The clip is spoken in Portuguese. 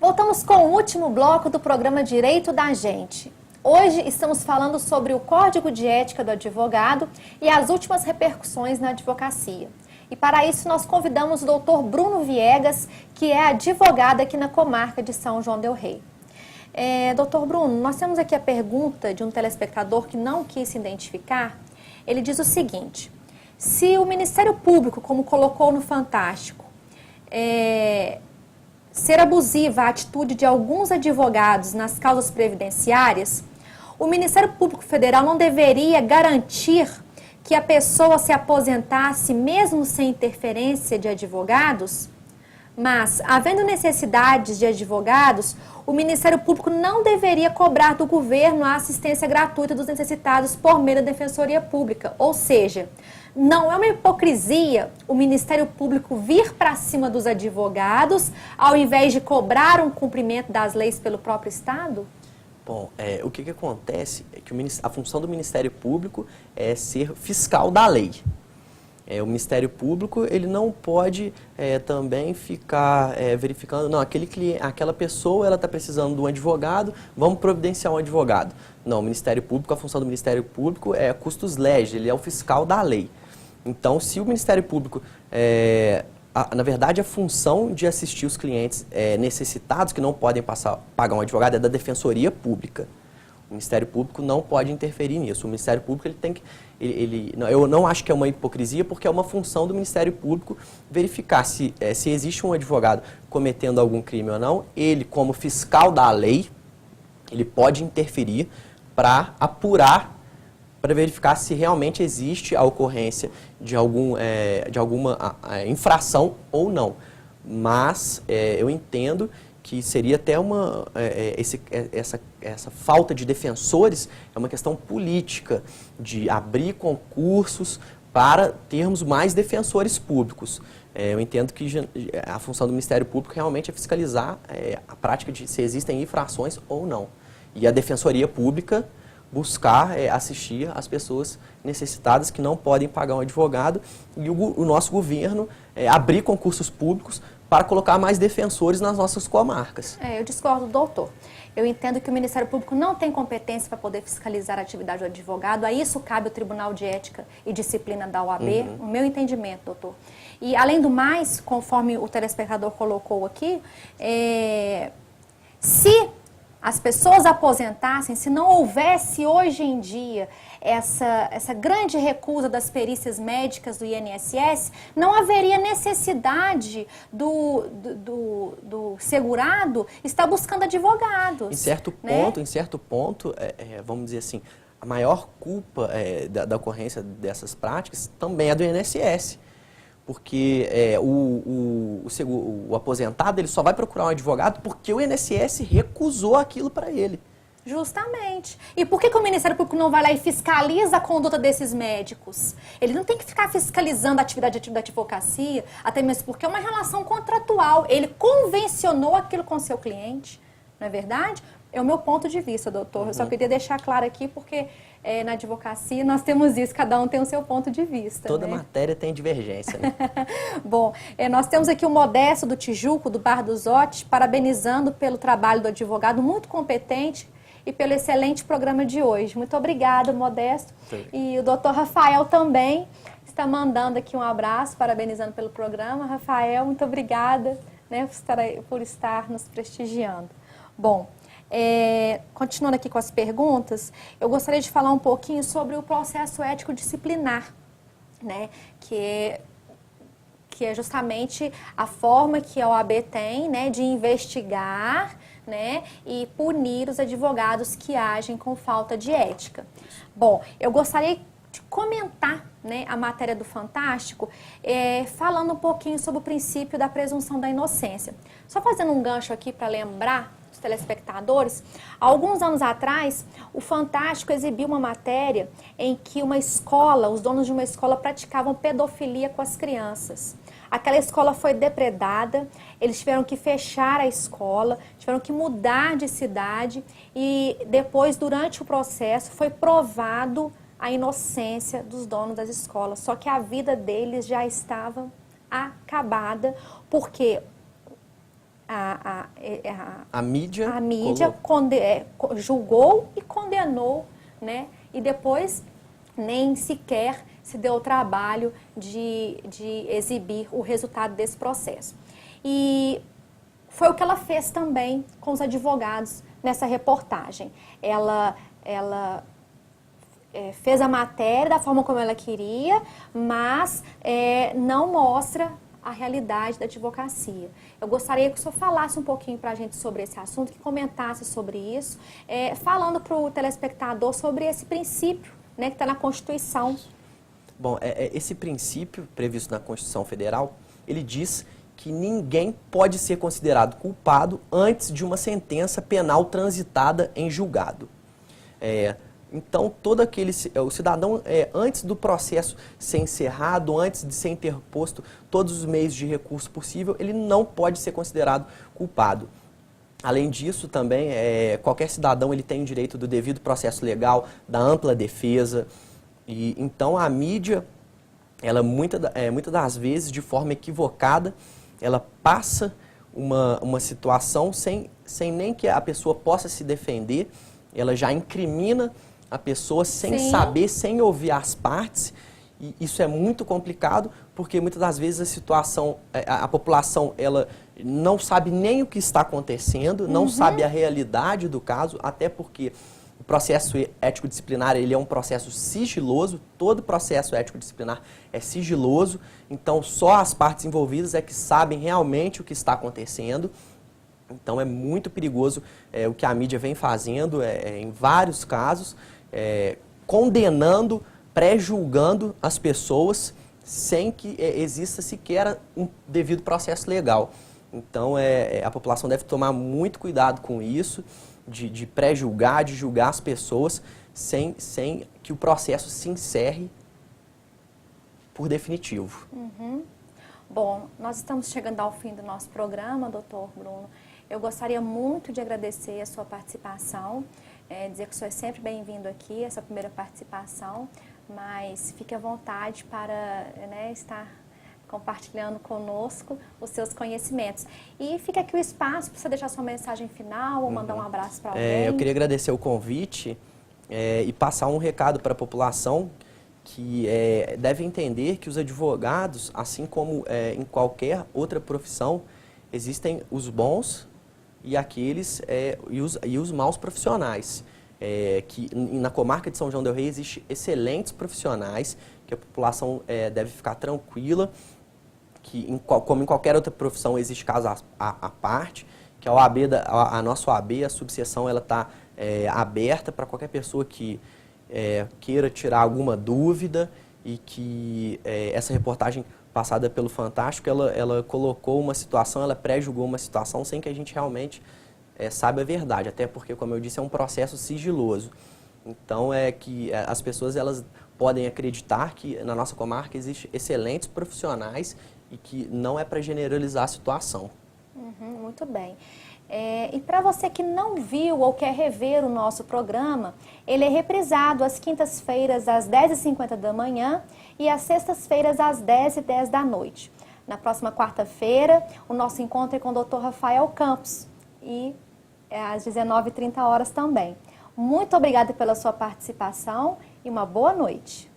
Voltamos com o último bloco do programa Direito da Gente. Hoje estamos falando sobre o Código de Ética do Advogado e as últimas repercussões na advocacia. E para isso nós convidamos o doutor Bruno Viegas, que é advogado aqui na comarca de São João del Rei. Doutor Bruno, nós temos aqui a pergunta de um telespectador que não quis se identificar. Ele diz o seguinte: se o Ministério Público, como colocou no Fantástico, ser abusiva a atitude de alguns advogados nas causas previdenciárias, o Ministério Público Federal não deveria garantir que a pessoa se aposentasse mesmo sem interferência de advogados? Mas, havendo necessidades de advogados, o Ministério Público não deveria cobrar do governo a assistência gratuita dos necessitados por meio da Defensoria Pública. Ou seja, não é uma hipocrisia o Ministério Público vir para cima dos advogados ao invés de cobrar um cumprimento das leis pelo próprio Estado? Bom, o que acontece é que a função do Ministério Público é ser fiscal da lei. O Ministério Público ele não pode também ficar verificando, não, aquela pessoa ela está precisando de um advogado, vamos providenciar um advogado. Não, o Ministério Público, a função do Ministério Público é custos legis, ele é o fiscal da lei. Então, se o Ministério Público, na verdade, a função de assistir os clientes necessitados que não podem pagar um advogado é da Defensoria Pública. O Ministério Público não pode interferir nisso. O Ministério Público ele tem que... eu não acho que é uma hipocrisia, porque é uma função do Ministério Público verificar se existe um advogado cometendo algum crime ou não. Ele, como fiscal da lei, ele pode interferir para apurar, para verificar se realmente existe a ocorrência de alguma infração ou não. Mas eu entendo que seria até essa falta de defensores é uma questão política, de abrir concursos para termos mais defensores públicos. Eu entendo que a função do Ministério Público realmente é fiscalizar a prática de se existem infrações ou não. E a Defensoria Pública buscar assistir as pessoas necessitadas que não podem pagar um advogado, e o nosso governo abrir concursos públicos para colocar mais defensores nas nossas comarcas. Eu discordo do doutor. Eu entendo que o Ministério Público não tem competência para poder fiscalizar a atividade do advogado. A isso cabe o Tribunal de Ética e Disciplina da OAB, o meu entendimento, doutor. E, além do mais, conforme o telespectador colocou aqui, se as pessoas aposentassem, se não houvesse hoje em dia essa grande recusa das perícias médicas do INSS, não haveria necessidade do segurado estar buscando advogados. Em certo ponto, vamos dizer assim, a maior culpa da ocorrência dessas práticas também é do INSS. Porque o aposentado ele só vai procurar um advogado porque o INSS recusou aquilo para ele. Justamente. E por que o Ministério Público não vai lá e fiscaliza a conduta desses médicos? Ele não tem que ficar fiscalizando a atividade da advocacia, até mesmo porque é uma relação contratual. Ele convencionou aquilo com seu cliente, não é verdade? É o meu ponto de vista, doutor. Eu só queria deixar claro aqui porque na advocacia nós temos isso, cada um tem o seu ponto de vista. Toda matéria tem divergência, né? Bom, nós temos aqui o Modesto do Tijuco, do Bar do Zote, parabenizando pelo trabalho do advogado, muito competente, e pelo excelente programa de hoje. Muito obrigada, Modesto. Sim. E o doutor Rafael também está mandando aqui um abraço, parabenizando pelo programa. Rafael, muito obrigada, né, por estar nos prestigiando. Bom, continuando aqui com as perguntas, eu gostaria de falar um pouquinho sobre o processo ético disciplinar, né, que é justamente a forma que a OAB tem, né, de investigar, né, e punir os advogados que agem com falta de ética. Bom, eu gostaria de comentar, né, a matéria do Fantástico, falando um pouquinho sobre o princípio da presunção da inocência. Só fazendo um gancho aqui para lembrar os telespectadores, há alguns anos atrás, o Fantástico exibiu uma matéria em que os donos de uma escola praticavam pedofilia com as crianças. Aquela escola foi depredada, eles tiveram que fechar a escola, tiveram que mudar de cidade e depois, durante o processo, foi provado a inocência dos donos das escolas. Só que a vida deles já estava acabada, porque A mídia, julgou e condenou, né? E depois nem sequer se deu o trabalho de exibir o resultado desse processo. E foi o que ela fez também com os advogados nessa reportagem. Ela fez a matéria da forma como ela queria, mas não mostra a realidade da advocacia. Eu gostaria que o senhor falasse um pouquinho para a gente sobre esse assunto, que comentasse sobre isso, falando para o telespectador sobre esse princípio, né, que está na Constituição. Bom, esse princípio previsto na Constituição Federal, ele diz que ninguém pode ser considerado culpado antes de uma sentença penal transitada em julgado. Então, o cidadão, antes do processo ser encerrado, antes de ser interposto todos os meios de recurso possível, ele não pode ser considerado culpado. Além disso, também, qualquer cidadão ele tem o direito do devido processo legal, da ampla defesa. E, então, a mídia, ela muitas das vezes, de forma equivocada, ela passa uma situação sem nem que a pessoa possa se defender, ela já incrimina a pessoa sem saber, sem ouvir as partes, e isso é muito complicado, porque muitas das vezes a população, ela não sabe nem o que está acontecendo, não sabe a realidade do caso, até porque o processo ético-disciplinar, ele é um processo sigiloso, todo processo ético-disciplinar é sigiloso, então só as partes envolvidas é que sabem realmente o que está acontecendo. Então é muito perigoso o que a mídia vem fazendo em vários casos, condenando, pré-julgando as pessoas sem que exista sequer um devido processo legal. Então a população deve tomar muito cuidado com isso, de pré-julgar, de julgar as pessoas sem que o processo se encerre por definitivo. Bom, nós estamos chegando ao fim do nosso programa, doutor Bruno. Eu gostaria muito de agradecer a sua participação, dizer que o senhor é sempre bem-vindo aqui, essa primeira participação, mas fique à vontade para estar compartilhando conosco os seus conhecimentos. E fica aqui o espaço para você deixar sua mensagem final ou mandar um abraço para alguém. Eu queria agradecer o convite e passar um recado para a população que deve entender que os advogados, assim como em qualquer outra profissão, existem os bons e aqueles e os maus profissionais. Que na comarca de São João del Rei existem excelentes profissionais, que a população deve ficar tranquila, que como em qualquer outra profissão existe caso à parte, que a nossa OAB, a subseção, ela está aberta para qualquer pessoa que queira tirar alguma dúvida, e que essa reportagem passada pelo Fantástico, ela colocou uma situação, ela pré-julgou uma situação sem que a gente realmente saiba a verdade, até porque, como eu disse, é um processo sigiloso. Então, que as pessoas elas podem acreditar que na nossa comarca existem excelentes profissionais e que não é para generalizar a situação. Muito bem. E para você que não viu ou quer rever o nosso programa, ele é reprisado às quintas-feiras às 10h50 da manhã e às sextas-feiras às 10h10 da noite. Na próxima quarta-feira, o nosso encontro é com o Dr. Rafael Campos e às 19h30 também. Muito obrigada pela sua participação e uma boa noite.